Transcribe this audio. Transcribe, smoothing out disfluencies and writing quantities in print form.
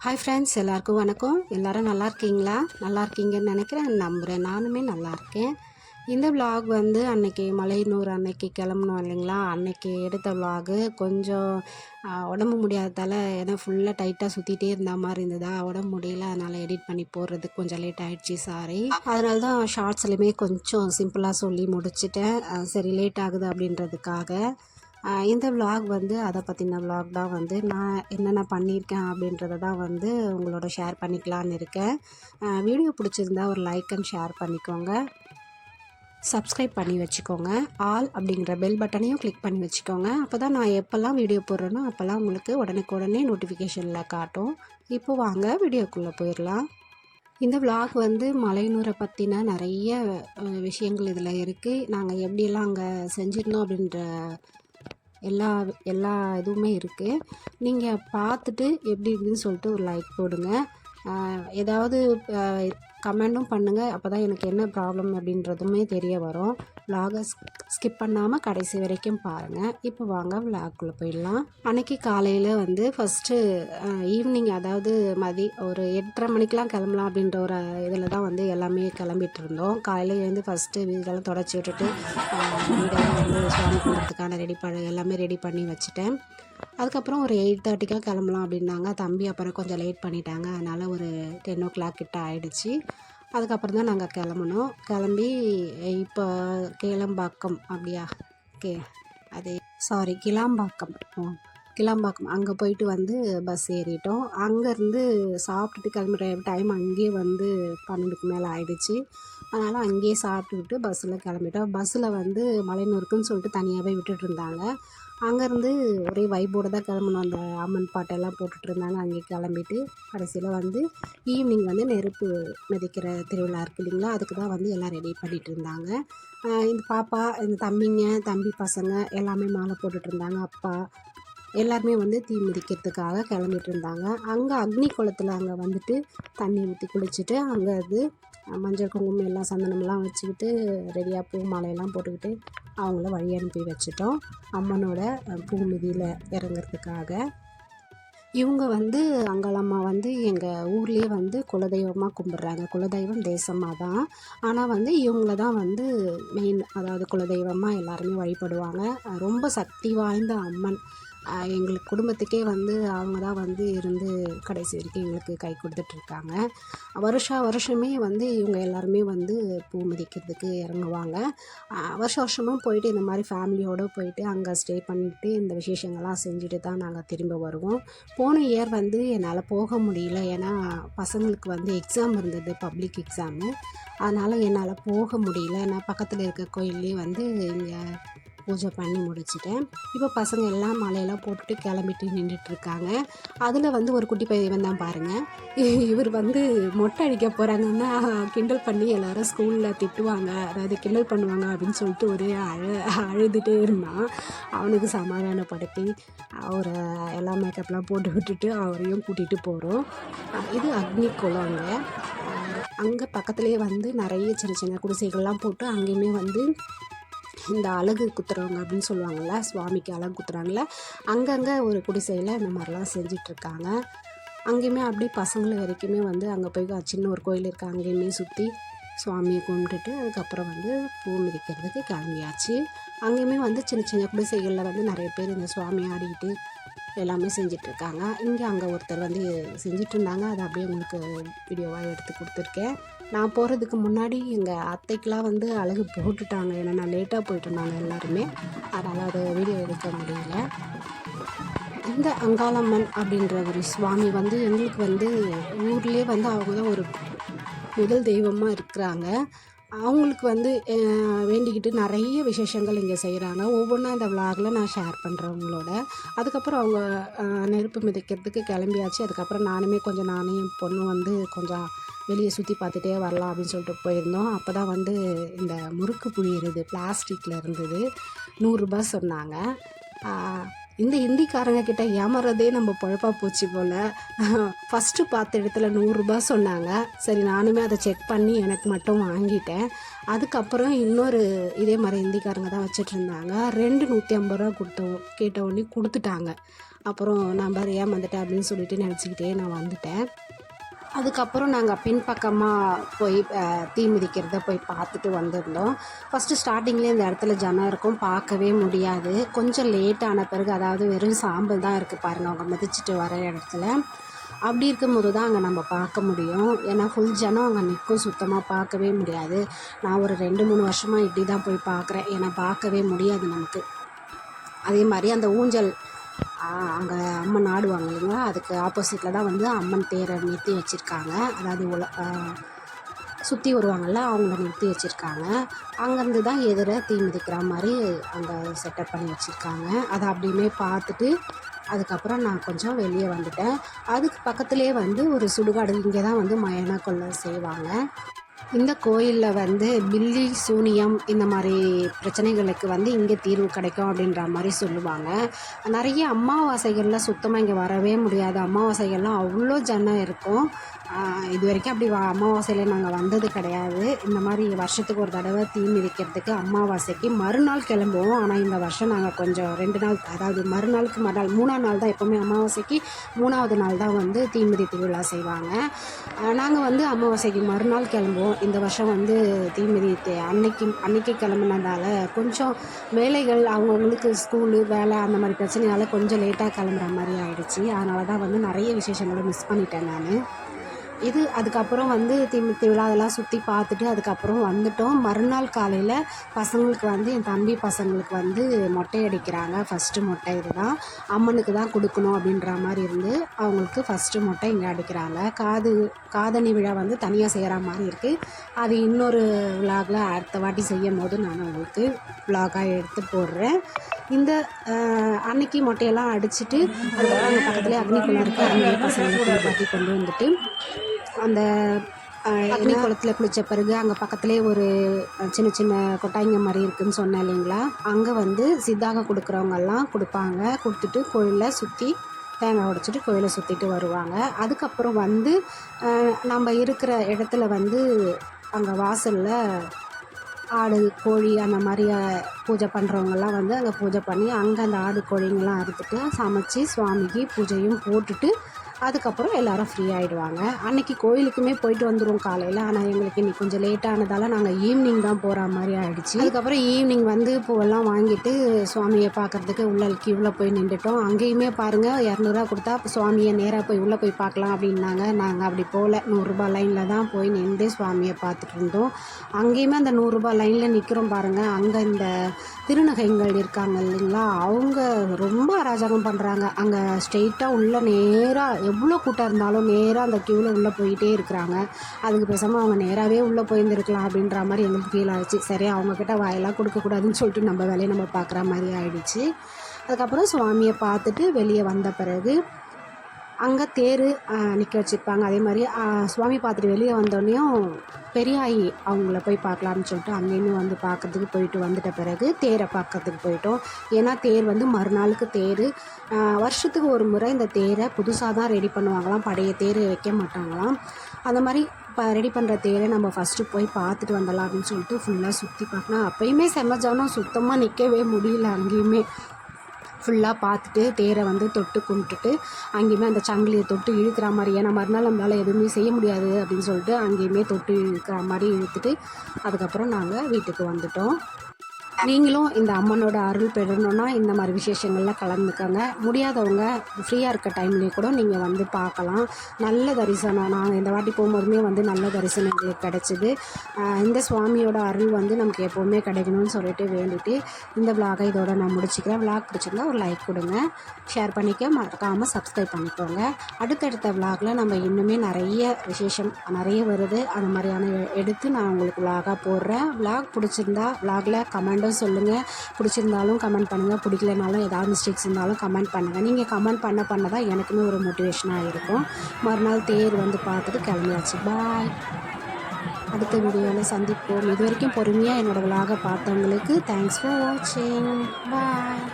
Hi friends, எல்லாருக்கும் வணக்கம். எல்லோரும் நல்லா இருக்கீங்களா? நல்லா இருக்கீங்கன்னு நினைக்கிறேன், நம்புகிறேன். நானுமே நல்லா இருக்கேன். இந்த விலாக் வந்து அன்னைக்கு மலையனூர் அன்னைக்கு கிளம்புனோம் இல்லைங்களா, அன்னைக்கு எடுத்த விலாகு. கொஞ்சம் உடம்பு முடியாததால் ஏன்னா ஃபுல்லாக டைட்டாக சுற்றிட்டே இருந்த மாதிரி இருந்ததா, உடம்பு முடியல. அதனால் எடிட் பண்ணி போடுறதுக்கு கொஞ்சம் லேட் ஆகிடுச்சி, சாரி. அதனால தான் ஷார்ட்ஸ்லையுமே கொஞ்சம் சிம்பிளாக சொல்லி முடிச்சிட்டேன். சரி, லேட் ஆகுது அப்படின்றதுக்காக. இந்த விலாக் வந்து அதை பற்றின விலாக் தான். வந்து நான் என்னென்ன பண்ணியிருக்கேன் அப்படின்றத தான் வந்து உங்களோட ஷேர் பண்ணிக்கலான்னு இருக்கேன். வீடியோ பிடிச்சிருந்தா ஒரு லைக் அண்ட் ஷேர் பண்ணிக்கோங்க. சப்ஸ்கிரைப் பண்ணி வச்சுக்கோங்க. ஆல் அப்படிங்கிற பெல் பட்டனையும் கிளிக் பண்ணி வச்சுக்கோங்க. அப்போ தான் நான் எப்போல்லாம் வீடியோ போடுறேனோ அப்போல்லாம் உங்களுக்கு உடனுக்குடனே நோட்டிஃபிகேஷனில் காட்டும். இப்போ வாங்க வீடியோக்குள்ளே போயிடலாம். இந்த விலாக் வந்து மலையனூரை பற்றின நிறைய விஷயங்கள் இதில் இருக்குது. நாங்கள் எப்படியெல்லாம் அங்கே செஞ்சிருந்தோம் அப்படின்ற எல்லா எல்லா இதுவுமே இருக்குது. நீங்கள் பார்த்துட்டு எப்படி இருக்குதுன்னு சொல்லிட்டு ஒரு லைக் போடுங்க. ஏதாவது கமெண்ட்டும் பண்ணுங்கள். அப்போ தான் எனக்கு என்ன ப்ராப்ளம் அப்படின்றதுமே தெரிய வரும். விலாகை ஸ்கிப் பண்ணாமல் கடைசி வரைக்கும் பாருங்கள். இப்போ வாங்க விலாக்குள்ளே போயிடலாம். அன்றைக்கி காலையில் வந்து ஃபஸ்ட்டு ஈவினிங், அதாவது ஒரு 8:30 மணிக்கெலாம் கிளம்பலாம் அப்படின்ற ஒரு இதில் தான் வந்து எல்லாமே கிளம்பிட்டு இருந்தோம். காலையில் வந்து ஃபஸ்ட்டு வீடெல்லாம் தொடச்சி விட்டுட்டு வீடெல்லாம் வந்து சுவாமி கும்பிட்றதுக்கான எல்லாமே ரெடி பண்ணி வச்சுட்டேன். அதுக்கப்புறம் ஒரு 8:30க்காக கிளம்பலாம் அப்படின்னாங்க. தம்பி அப்புறம் கொஞ்சம் லேட் பண்ணிட்டாங்க. அதனால் ஒரு 10 o'clock கிட்ட ஆகிடுச்சி. அதுக்கப்புறம் தான் நாங்கள் கிளம்புனோம். கிளம்பி இப்போ கிளம்பாக்கம் அப்படியா அதே கிளாம்பாக்கம் கிளாம்பாக்கம் அங்கே போயிட்டு வந்து பஸ் ஏறிட்டோம். அங்கேருந்து சாப்பிட்டுட்டு கிளம்புற டைம் அங்கேயே வந்து 12க்கு மேலே ஆகிடுச்சி. அதனால் அங்கேயே சாப்பிட்டுக்கிட்டு பஸ்ஸில் கிளம்பிட்டோம். பஸ்ஸில் வந்து மலையனூருக்குன்னு சொல்லிட்டு தனியாகவே விட்டுட்டு இருந்தாங்க. அங்கேருந்து ஒரே வைப்போடு தான் கிளம்பணும். அந்த அம்மன் பாட்டெல்லாம் போட்டுட்ருந்தாங்க. அங்கேயே கிளம்பிட்டு கடைசியில் வந்து ஈவினிங் வந்து நெருப்பு மிதிக்கிற திருவிழா இருக்குது இல்லைங்களா, அதுக்கு தான் வந்து எல்லாம் ரெடி பண்ணிகிட்டு இருந்தாங்க. இந்த பாப்பா, இந்த தம்பி பசங்க எல்லாமே மாலை போட்டுட்ருந்தாங்க. அப்பா எல்லாருமே வந்து தீ மிதிக்கிறதுக்காக கிளம்பிட்டு இருந்தாங்க. அங்கே அக்னி குளத்தில் அங்கே வந்துட்டு தண்ணி ஊற்றி குளிச்சுட்டு அங்கே அது மஞ்சள் குங்குமம் எல்லாம் சந்தனமெல்லாம் வச்சுக்கிட்டு ரெடியாக பூ மாலையெல்லாம் போட்டுக்கிட்டு அவங்கள வழி அனுப்பி வச்சுட்டோம் அம்மனோட பூ மிதியில் இறங்கிறதுக்காக. இவங்க வந்து அங்காளம்மா வந்து எங்கள் ஊர்லேயே வந்து குலதெய்வமாக கும்பிட்றாங்க. குலதெய்வம் தேசமாக தான். ஆனால் வந்து இவங்கள தான் வந்து மெயின், அதாவது குலதெய்வமாக எல்லாருமே வழிபடுவாங்க. ரொம்ப சக்தி வாய்ந்த அம்மன். எங்களுக்கு குடும்பத்துக்கே வந்து அவங்க தான் வந்து இருந்து கடைசி வரைக்கும் எங்களுக்கு கை கொடுத்துட்ருக்காங்க. வருஷமே வந்து இவங்க எல்லாருமே வந்து பூ மிதிக்கிறதுக்கு இறங்குவாங்க. வருஷமும் போயிட்டு இந்த மாதிரி ஃபேமிலியோடு போயிட்டு அங்கே ஸ்டே பண்ணிவிட்டு இந்த விசேஷங்கள்லாம் செஞ்சுட்டு தான் நாங்கள் திரும்ப வருவோம். போன இயர் வந்து என்னால் போக முடியல. ஏன்னா பசங்களுக்கு வந்து எக்ஸாம் இருந்தது, பப்ளிக் எக்ஸாமு. அதனால் என்னால் போக முடியல. நான் பக்கத்தில் இருக்க கோயில்லேயே வந்து இங்கே பூஜை பண்ணி முடிச்சிட்டேன். இப்போ பசங்க எல்லாம் மாலையெல்லாம் போட்டுட்டு கிளம்பிட்டு நின்றுட்டுருக்காங்க. அதில் வந்து ஒரு குட்டி பையன் தான் பாருங்கள். இவர் வந்து மொட்டை அடிக்க போகிறாங்கன்னா கிண்டல் பண்ணி எல்லோரும் ஸ்கூலில் திட்டுவாங்க, அதாவது கிண்டல் பண்ணுவாங்க அப்படின்னு சொல்லிட்டு ஒரே அழுதுகிட்டே இருந்தான். அவனுக்கு சமாதானப்படுத்தி அவரை எல்லா மேக்கப்லாம் போட்டு விட்டுட்டு அவரையும் கூட்டிகிட்டு போகிறோம். இது அக்னி குளங்க. அங்கே பக்கத்துலேயே வந்து நிறைய சின்ன சின்ன குடிசைகள்லாம் போட்டு அங்கேயுமே வந்து இந்த அழகு குத்துறவங்க அப்படின்னு சொல்லுவாங்கள்ல, சுவாமிக்கு அழகு குத்துறாங்கள்ல, அங்கங்கே ஒரு குடிசையில் இந்த மாதிரிலாம் செஞ்சிட்ருக்காங்க. அங்கேயுமே அப்படி பசங்களை வரைக்குமே வந்து அங்கே போய் சின்ன ஒரு கோயில் இருக்குது, அங்கேயுமே சுற்றி சுவாமியை கும்பிட்டுட்டு அதுக்கப்புறம் வந்து பூ மிதிக்கிறதுக்கு கிளம்பியாச்சு. அங்கேயுமே வந்து சின்ன சின்ன குடிசைகளில் வந்து நிறைய பேர் இந்த சுவாமி ஆடிக்கிட்டு எல்லாமே செஞ்சிட்ருக்காங்க. அங்கே ஒருத்தர் வந்து செஞ்சிட்ருந்தாங்க. அதை அப்படியே உங்களுக்கு வீடியோவாக எடுத்து கொடுத்துருக்கேன். நான் போகிறதுக்கு முன்னாடி எங்கள் அத்தைக்கெலாம் வந்து அழகு போட்டுட்டாங்க. ஏன்னா நான் லேட்டாக போயிட்டுருந்தாங்க எல்லாருமே, அதனால் அதை வீடியோ எடுக்க முடியல. இந்த அங்காளம்மன் அப்படின்ற ஒரு சுவாமி வந்து எங்களுக்கு வந்து ஊர்லேயே வந்து அவங்க தான் ஒரு முதல் தெய்வமாக இருக்கிறாங்க. அவங்களுக்கு வந்து வேண்டிக்கிட்டு நிறைய விசேஷங்கள் இங்கே செய்கிறாங்க. ஒவ்வொன்றா இந்த விலாகில் நான் ஷேர் பண்ணுறேன் உங்களோட. அதுக்கப்புறம் அவங்க நெருப்பு மிதிக்கிறதுக்கு கிளம்பியாச்சு. அதுக்கப்புறம் நானுமே கொஞ்சம் என் பொண்ணு வந்து கொஞ்சம் வெளியே சுற்றி பார்த்துட்டே வரலாம் அப்படின்னு சொல்லிட்டு போயிருந்தோம். அப்போ தான் வந்து இந்த முறுக்கு புழியிறது பிளாஸ்டிக்கில் இருந்தது. 100 ரூபா சொன்னாங்க. இந்த ஹிந்திக்காரங்க கிட்ட ஏமாறதே நம்ம பொழப்பா போச்சு போல். ஃபஸ்ட்டு பார்த்த இடத்துல 100 ரூபா சொன்னாங்க. சரி நானுமே அதை செக் பண்ணி எனக்கு மட்டும் வாங்கிட்டேன். அதுக்கப்புறம் இன்னொரு இதே மாதிரி ஹிந்திக்காரங்க தான் வச்சிட்ருந்தாங்க. 2 150 ரூபா கேட்ட உடனே கொடுத்துட்டாங்க. அப்புறம் நான் பாரு ஏமாந்துட்டேன் அப்படின்னு சொல்லிட்டு நினச்சிக்கிட்டே நான் வந்துட்டேன். அதுக்கப்புறம் நாங்கள் பின்பக்கமாக போய் தீ மிதிக்கிறத போய் பார்த்துட்டு வந்திருந்தோம். ஃபஸ்ட்டு ஸ்டார்டிங்லேயே இந்த இடத்துல ஜனம் இருக்கும், பார்க்கவே முடியாது. கொஞ்சம் லேட் ஆன பிறகு, அதாவது வெறும் சாம்பல் தான் இருக்குது பாருங்கள் அவங்க மிதிச்சிட்டு வர இடத்துல. அப்படி இருக்கும்போது தான் அங்கே நம்ம பார்க்க முடியும். ஏன்னா ஃபுல் ஜனம் அங்கே நிற்கும், சுத்தமாக பார்க்கவே முடியாது. நான் ஒரு 2-3 வருஷமாக இப்படி தான் போய் பார்க்குறேன். ஏன்னா பார்க்கவே முடியாது நமக்கு. அதே மாதிரி அந்த ஊஞ்சல் அங்கே அம்மன் ஆடுவாங்க இல்லைங்களா, அதுக்கு ஆப்போசிட்டில் தான் வந்து அம்மன் தேரை நிறுத்தி வச்சுருக்காங்க. அதாவது சுற்றி வருவாங்கள்ல, அவங்கள நிறுத்தி வச்சுருக்காங்க. அங்கேருந்து தான் எதிர தீ மிதிக்கிற மாதிரி அங்கே செட்டப் பண்ணி வச்சுருக்காங்க. அதை அப்படியுமே பார்த்துட்டு அதுக்கப்புறம் நான் கொஞ்சம் வெளியே வந்துட்டேன். அதுக்கு பக்கத்துலேயே வந்து ஒரு சுடுகாடு, இங்கே தான் வந்து மயான கொள்ளை செய்வாங்க. இந்த கோயிலில் வந்து பில்லி, சூனியம் இந்த மாதிரி பிரச்சனைகளுக்கு வந்து இங்கே தீர்வு கிடைக்கும் அப்படின்ற மாதிரி சொல்லுவாங்க. நிறைய அமாவாசைகளில் சுத்தமாக இங்கே வரவே முடியாது. அமாவாசைகள்லாம் அவ்வளோ ஜனம் இருக்கும். இது வரைக்கும் அப்படி அமாவாசையில் நாங்கள் வந்தது கிடையாது. இந்த மாதிரி வருஷத்துக்கு ஒரு தடவை தீ மிதிக்கிறதுக்கு அமாவாசைக்கு மறுநாள் கிளம்புவோம். ஆனால் இந்த வருஷம் நாங்கள் கொஞ்சம் 2 நாள், அதாவது மறுநாளுக்கு மறுநாள் 3ஆம் நாள் தான், எப்போவுமே அமாவாசைக்கு 3ஆவது நாள் தான் வந்து தீ மிதி திருவிழா செய்வாங்க. நாங்கள் வந்து அமாவாசைக்கு மறுநாள் கிளம்புவோம். இந்த வருஷம் வந்து தீ மிதி அன்னைக்கு கிளம்புனதால கொஞ்சம் வேலைகள், அவங்கவுங்களுக்கு ஸ்கூலு வேலை அந்த மாதிரி பிரச்சனையால் கொஞ்சம் லேட்டாக கிளம்புற மாதிரி ஆகிடுச்சி. அதனால தான் வந்து நிறைய விசேஷங்களை மிஸ் பண்ணிட்டேன் நான். அதுக்கப்புறம் வந்து திருவிழா அதெல்லாம் சுற்றி பார்த்துட்டு அதுக்கப்புறம் வந்துட்டோம். மறுநாள் காலையில் பசங்களுக்கு வந்து, என் தம்பி பசங்களுக்கு வந்து மொட்டை அடிக்கிறாங்க. ஃபஸ்ட்டு மொட்டை இது தான், அம்மனுக்கு தான் கொடுக்கணும் அப்படின்ற மாதிரி இருந்து அவங்களுக்கு ஃபஸ்ட்டு மொட்டை இங்கே அடிக்கிறாங்க. காதணி விழா வந்து தனியாக செய்கிற மாதிரி இருக்குது. அது இன்னொரு விலாகில் அடுத்த வாட்டி செய்யும் போது நான் உங்களுக்கு விலாகாக எடுத்து போடுறேன். இந்த அன்னைக்கு மொட்டையெல்லாம் அடிச்சுட்டு அதுக்கப்புறம் அங்கே பக்கத்துலேயே அக்னி குளம் இருக்குது. அங்கே பசங்களை பாட்டி கொண்டு வந்துட்டு அந்த அக்னி குளத்தில் குளித்த பிறகு அங்கே பக்கத்துலேயே ஒரு சின்ன சின்ன கொட்டாய்ங்க மாதிரி இருக்குதுன்னு சொன்னேன் இல்லைங்களா, அங்கே வந்து சித்தாக கொடுக்குறவங்கெல்லாம் கொடுப்பாங்க. கொடுத்துட்டு கோயிலில் சுற்றி தேங்காய் உடைச்சிட்டு கோயிலை சுற்றிட்டு வருவாங்க. அதுக்கப்புறம் வந்து நம்ம இருக்கிற இடத்துல வந்து அங்கே வாசலில் ஆடு கோழி அந்த மாதிரி பூஜை பண்ணுறவங்கெல்லாம் வந்து அங்கே பூஜை பண்ணி அங்கே அந்த ஆடு கோழிங்கெல்லாம் அறுத்துட்டு சமைச்சி சுவாமிக்கு பூஜையும் போட்டுட்டு அதுக்கப்புறம் எல்லோரும் ஃப்ரீ ஆகிடுவாங்க. அன்றைக்கி கோயிலுக்குமே போயிட்டு வந்துடுவோம் காலையில். ஆனால் எங்களுக்கு இன்றைக்கி கொஞ்சம் லேட்டானதால் நாங்கள் ஈவினிங் தான் போகிற மாதிரி ஆகிடுச்சு. அதுக்கப்புறம் ஈவினிங் வந்து பூவெல்லாம் வாங்கிட்டு சுவாமியை பார்க்குறதுக்கு உள்ள கியூவில் போய் நின்றுட்டோம். அங்கேயுமே பாருங்கள் 200 ரூபா கொடுத்தா சுவாமியை நேராக போய் உள்ளே போய் பார்க்கலாம் அப்படின்னாங்க. நாங்கள் அப்படி போகல, 100 ரூபா லைனில் தான் போய் நின்று சுவாமியை பார்த்துட்டு இருந்தோம். அங்கேயுமே அந்த 100 ரூபா லைனில் நிற்கிறோம் பாருங்கள். அங்கே இந்த திருநகைகள் இருக்காங்க இல்லைங்களா, அவங்க ரொம்ப அராஜகம் பண்ணுறாங்க. அங்கே ஸ்ட்ரெயிட்டாக உள்ள நேராக எவ்வளோ கூட்டம் இருந்தாலும் நேராக அந்த க்யூவில் உள்ளே போயிட்டே இருக்கிறாங்க. அதுக்கு பேசாமல் அவங்க நேராகவே உள்ளே போயிருந்துருக்கலாம் அப்படின்ற மாதிரி எங்களுக்கு ஃபீல் ஆகிடுச்சு. சரி அவங்கக்கிட்ட வாயெல்லாம் கொடுக்கக்கூடாதுன்னு சொல்லிட்டு நம்ம வேலையை நம்ம பார்க்குற மாதிரி ஆகிடுச்சு. அதுக்கப்புறம் சுவாமியை பார்த்துட்டு வெளியே வந்த பிறகு அங்கே தேர் நிற்க வச்சுருப்பாங்க. அதே மாதிரி சுவாமி பார்த்துட்டு வெளியே வந்தோடனையும் பெரியாயி அவங்கள போய் பார்க்கலாம்னு சொல்லிட்டு அங்கேயுமே வந்து பார்க்குறதுக்கு போயிட்டு வந்துட்ட பிறகு தேரை பார்க்கறதுக்கு போயிட்டோம். ஏன்னா தேர் வந்து மறுநாளுக்கு தேர், வருஷத்துக்கு ஒரு முறை இந்த தேரை புதுசாக தான் ரெடி பண்ணுவாங்களாம், பழைய தேர் வைக்க மாட்டாங்களாம். அந்த மாதிரி இப்போ ரெடி பண்ணுற தேரை நம்ம ஃபஸ்ட்டு போய் பார்த்துட்டு வந்துடலாம் அப்படின்னு சொல்லிட்டு ஃபுல்லாக சுற்றி பார்க்கலாம். அப்போயுமே செம்மஜானம், சுத்தமாக நிற்கவே முடியல. அங்கேயுமே ஃபுல்லாக பார்த்துட்டு தேரை வந்து தொட்டு கும்பிட்டுட்டு அங்கேயுமே அந்த சங்கிலியை தொட்டு இழுக்கிற மாதிரி, ஏன்னா மறுநாள் நம்மளால் எதுவுமே செய்ய முடியாது அப்படின்னு சொல்லிட்டு அங்கேயுமே தொட்டு இழுக்கிற மாதிரி இழுத்துட்டு அதுக்கப்புறம் நாங்கள் வீட்டுக்கு வந்துட்டோம். நீங்களும் இந்த அம்மனோட அருள் பெறணுன்னா இந்த மாதிரி விசேஷங்களில் கலந்துக்கங்க. முடியாதவங்க ஃப்ரீயாக இருக்க டைம்லேயே கூட நீங்கள் வந்து பார்க்கலாம். நல்ல தரிசனம், நாங்கள் இந்த வாட்டி போகும்போதுமே வந்து நல்ல தரிசனம் எங்களுக்கு கிடச்சிது. இந்த சுவாமியோட அருள் வந்து நமக்கு எப்போவுமே கிடைக்கணும்னு சொல்லிட்டு வேண்டிட்டு இந்த விலாகை இதோட நான் முடிச்சுக்கிறேன். விலாக் பிடிச்சிருந்தா ஒரு லைக் கொடுங்க, ஷேர் பண்ணிக்க மறக்காமல் சப்ஸ்கிரைப் பண்ணிக்கோங்க. அடுத்தடுத்த விலாகில் நம்ம இன்னுமே நிறைய விசேஷம் நிறைய வருது, அந்த மாதிரியான எடுத்து நான் உங்களுக்கு விலாகாக போடுறேன். விலாக் பிடிச்சிருந்தா விலாகில் கமெண்ட் சொல்லுங்கள். பிடிச்சிருந்தாலும் கமெண்ட் பண்ணுங்கள், பிடிக்கலனாலும் ஏதாவது மிஸ்டேக்ஸ் இருந்தாலும் கமெண்ட் பண்ணுங்கள். நீங்கள் கமெண்ட் பண்ண தான் எனக்குமே ஒரு மோட்டிவேஷனாக இருக்கும். மறுநாள் தேர் வந்து பார்த்துட்டு கிளம்பியாச்சு. பாய். அடுத்த வீடியோவில் சந்திப்போம். இது வரைக்கும் பொறுமையாக என்னோடய விலாகை பார்த்தவங்களுக்கு தேங்க்ஸ் ஃபார் வாட்சிங். பாய்.